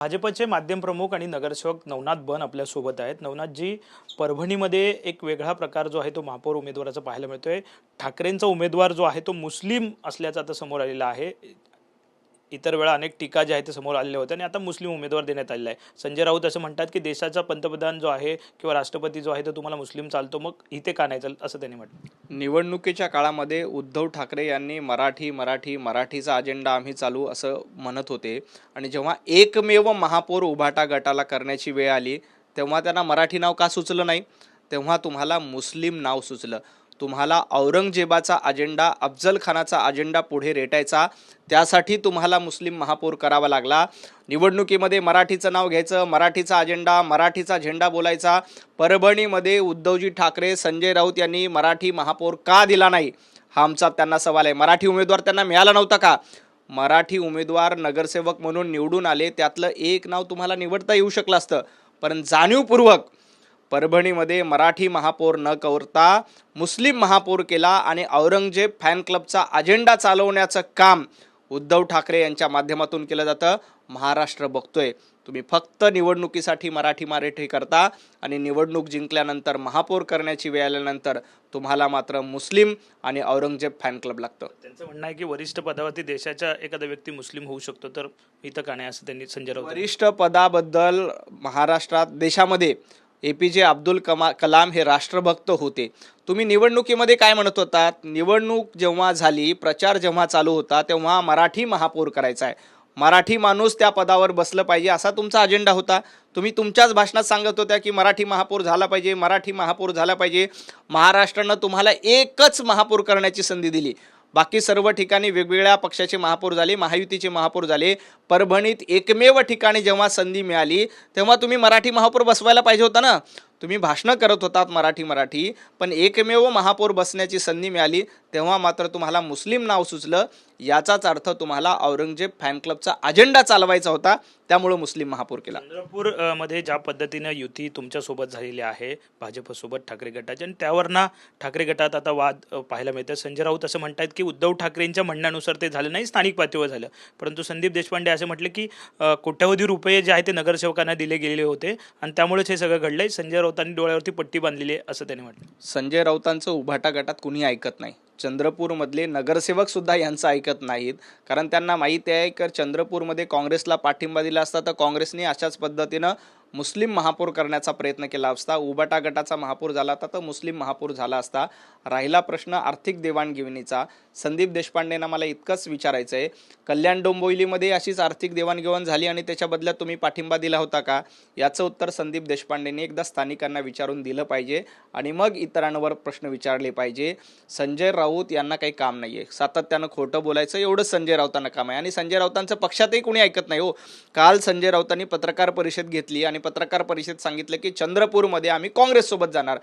भाजपचे माध्यम प्रमुख आणि नगरसेवक नवनाथ बन आपल्या सोबत आहेत। नवनाथजी, परभणीमध्ये एक वेगळा प्रकार जो आहे तो महापौर उमेदवाराचा पाहायला मिळतोय। ठाकरेंचा उमेदवार जो आहे तो मुस्लिम असल्याचं आता समोर आलेला आहे। इतर वेळा अनेक टीका जे आहे ते समोर आलेल्या होत्या आणि आता मुस्लिम उमेदवार देण्यात आलेला आहे। संजय राऊत असं म्हणतात की देशाचा पंतप्रधान जो आहे किंवा राष्ट्रपती जो आहे तो तुम्हाला मुस्लिम चालतो, मग इथे का नाही चालत असं त्यांनी म्हटलं। निवडणुकीच्या काळामध्ये उद्धव ठाकरे यांनी मराठीचा अजेंडा आम्ही चालू असं म्हणत होते आणि जेव्हा एकमेव महापौर उभाटा गटाला करण्याची वेळ आली तेव्हा त्यांना मराठी नाव का सुचलं नाही, तेव्हा तुम्हाला मुस्लिम नाव सुचलं। तुम्हाला औरंगजेबाचा अजेंडा, अफजल खानाचा अजेंडा पुढे रेटायचा, त्यासाठी तुम्हाला मुस्लिम महापौर करावा लागला। निवडणुकीमध्ये मराठीचं नाव घ्यायचं, मराठीचा अजेंडा, मराठीचा झेंडा बोलायचा। परभणीमध्ये उद्धवजी ठाकरे, संजय राऊत यांनी मराठी महापौर का दिला नाही हा आमचा त्यांना सवाल आहे। मराठी उमेदवार त्यांना मिळाला नव्हता का? मराठी उमेदवार नगरसेवक म्हणून निवडून आले, त्यातलं एक नाव तुम्हाला निवडता येऊ शकलं असतं, पण जाणीवपूर्वक परभणीमध्ये मराठी महापौर न करता मुस्लिम महापौर केला आणि औरंगजेब फॅन क्लबचा अजेंडा चालवण्याचं काम उद्धव ठाकरे यांच्या माध्यमातून केलं जातं। महाराष्ट्र बघतोय, तुम्ही फक्त निवडणुकीसाठी मराठी करता आणि निवडणूक जिंकल्यानंतर महापौर करण्याची वेळ आल्यानंतर तुम्हाला मात्र मुस्लिम आणि औरंगजेब फॅन क्लब लागतं। त्यांचं म्हणणं आहे की वरिष्ठ पदावरती देशाचा एखादा व्यक्ती मुस्लिम होऊ शकतो, तर इथं का नाही असं त्यांनी संजय राऊत। वरिष्ठ पदाबद्दल महाराष्ट्रात, देशामध्ये APJ अब्दुल कलाम हे राष्ट्रभक्त होते। तुम्ही निवडणुकीमध्ये काय म्हणत होतात? निवडणूक जेव्हा झाली, प्रचार जेव्हा चालू होता तेव्हा मराठी महापौर करायचा आहे, मराठी माणूस त्या पदावर बसलं पाहिजे असा तुमचा अजेंडा होता। तुम्ही तुमच्याच भाषणात सांगत होत्या की मराठी महापौर झाला पाहिजे, मराठी महापौर झाला पाहिजे। महाराष्ट्रानं तुम्हाला एकच महापौर करण्याची संधी दिली, बाकी सर्व ठिकाणी वेगवेगळ्या पक्षाचे महापौर झाले, महायुतीचे महापौर झाले। परभणीत एकमेव ठिकाणी जेव्हा संधी मिळाली तेव्हा तुम्ही मराठी महापौर बसवायला पाहिजे होता ना। तुम्ही भाषणं करत होतात मराठी, पण एकमेव महापौर बसण्याची संधी मिळाली तेव्हा मात्र तुम्हाला मुस्लिम नाव सुचलं। याचाच अर्थ तुम्हाला औरंगजेब फॅन क्लबचा अजेंडा चालवायचा होता, त्यामुळे मुस्लिम महापौर केला। चंद्रपूर मध्ये ज्या पद्धतीने युती तुमच्या सोबत झालेली आहे भाजपसोबत ठाकरे गटाची, आणि त्यावरनं ठाकरे गटात आता वाद पाहायला मिळतात। संजय राऊत असं म्हणतात की उद्धव ठाकरेंच्या म्हणण्यानुसार ते झालं नाही, स्थानिक पातळीवर झालं, परंतु संदीप देशपांडे असे म्हटले की कोट्यवधी रुपये जे आहे ते नगरसेवकांना दिले गेलेले होते आणि त्यामुळेच हे सगळं घडलंय। संजय राऊतांनी डोळ्यावरती पट्टी बांधलेली आहे असं त्यांनी म्हटलं। संजय राऊतांचं उभाटा गटात कुणी ऐकत नाही, चंद्रपूरमधले नगरसेवक सुद्धा यांचं ऐकत नाहीत, कारण त्यांना माहिती आहे की चंद्रपूरमध्ये काँग्रेसला पाठिंबा दिला असता तर काँग्रेसने अशाच पद्धतीनं मुस्लिम महापौर करण्याचा प्रयत्न केला असता। उभाटा गटाचा महापौर झाला असता तर मुस्लिम महापौर झाला असता। राहिला प्रश्न आर्थिक देवाणघेवाणीचा, संदीप देशपांडेंना मला इतकंच विचारायचं आहे, कल्याण डोंबिवलीमध्ये अशीच आर्थिक देवाणघेवाण झाली आणि त्याच्या बदल्यात तुम्ही पाठिंबा दिला होता का? याचं उत्तर संदीप देशपांडेंनी एकदा स्थानिकांना विचारून दिलं पाहिजे आणि मग इतरांवर प्रश्न विचारले पाहिजे। संजय राऊत यांना काही काम नाही आहे, सातत्यानं खोटं बोलायचं एवढंच संजय राऊतांना काम आहे आणि संजय राऊतांचं पक्षातही कोणी ऐकत नाही हो। काल संजय राऊतांनी पत्रकार परिषद घेतली आणि पत्रकार परिषद सांगितलं की चंद्रपूरमध्ये आम्ही काँग्रेससोबत जाणार।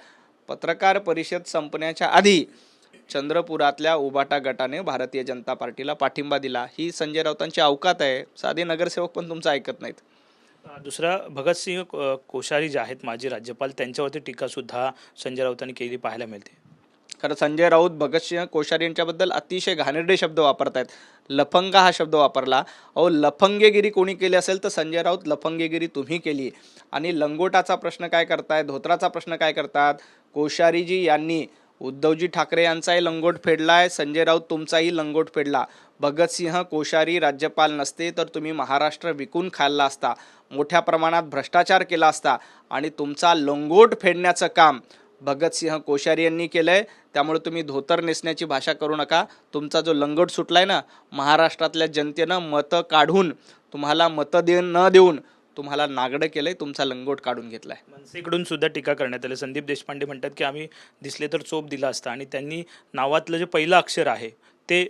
पत्रकार परिषद संपण्याच्या आधी चंद्रपुरातल्या उभाटा गटाने भारतीय जनता पार्टीला पाठिंबा दिला, ही संजय राऊतांची अवकात आहे। साधे नगरसेवक पण तुमचं ऐकत नाहीत। दुसरा, भगतसिंग कोश्यारी जे आहेत माजी राज्यपाल, त्यांच्यावरती टीका सुद्धा संजय राऊतांनी केली पाहायला मिळते। खरं संजय राऊत भगतसिंग कोश्यारी यांच्याबद्दल अतिशय घाणेरडे शब्द वापरतायत, लफंगा हा शब्द वापरला। अहो, लफंगेगिरी कोणी केली असेल तर संजय राऊत, लफंगेगिरी तुम्ही केली। आणि लंगोटाचा प्रश्न काय करताय, धोत्राचा प्रश्न काय करतात? कोश्यारीजी यांनी उद्धवजी ठाकरे यांचाही लंगोट फेडलाय, संजय राऊत तुमचाही लंगोट फेडला। भगतसिंह कोश्यारी राज्यपाल नसते तर तुम्ही महाराष्ट्र विकून खाल्ला असता, मोठ्या प्रमाणात भ्रष्टाचार केला असता आणि तुमचा लंगोट फेडण्याचं काम भगतसिंह कोश्यारी यांनी केलंय। त्यामुळे तुम्ही धोतर नेसण्याची भाषा करू नका। तुमचा जो लंगोट सुटलाय ना, महाराष्ट्रातल्या जनतेनं मतं काढून तुम्हाला मतं न देऊन तुम्हाला नागडं केलंय, तुमचा लंगोट काढून घेतलाय। मनसेकडून सुद्धा टीका करण्यात आली। संदीप देशपांडे म्हणतात की आम्ही दिसले तर चोप दिला असता आणि त्यांनी नावातलं जे पहिलं अक्षर आहे ते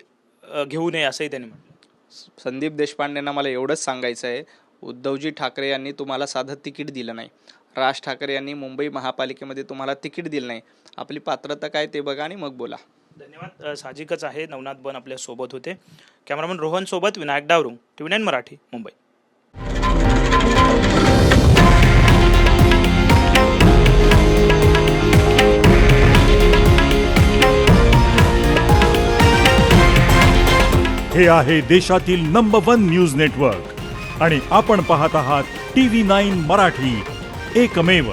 घेऊ नये असंही त्यांनी म्हटलं। संदीप देशपांडेंना मला एवढंच सांगायचं आहे, उद्धवजी ठाकरे यांनी तुम्हाला साधं तिकीट दिलं नाही, राज ठाकरे यांनी मुंबई महापालिकेमध्ये तुम्हाला तिकीट दिलं नाही। आपली पात्रता काय ते बघा आणि मग बोला। धन्यवाद। साहजिकच आहे, नवनाथ बन आपल्या सोबत होते। कॅमेरामन रोहन सोबत विनायक डावरुंग, TV9 मराठी, मुंबई। हे आहे देशातील नंबर 1 न्यूज नेटवर्क आणि आपण पाहत आहात TV9 मराठी, एकमेव.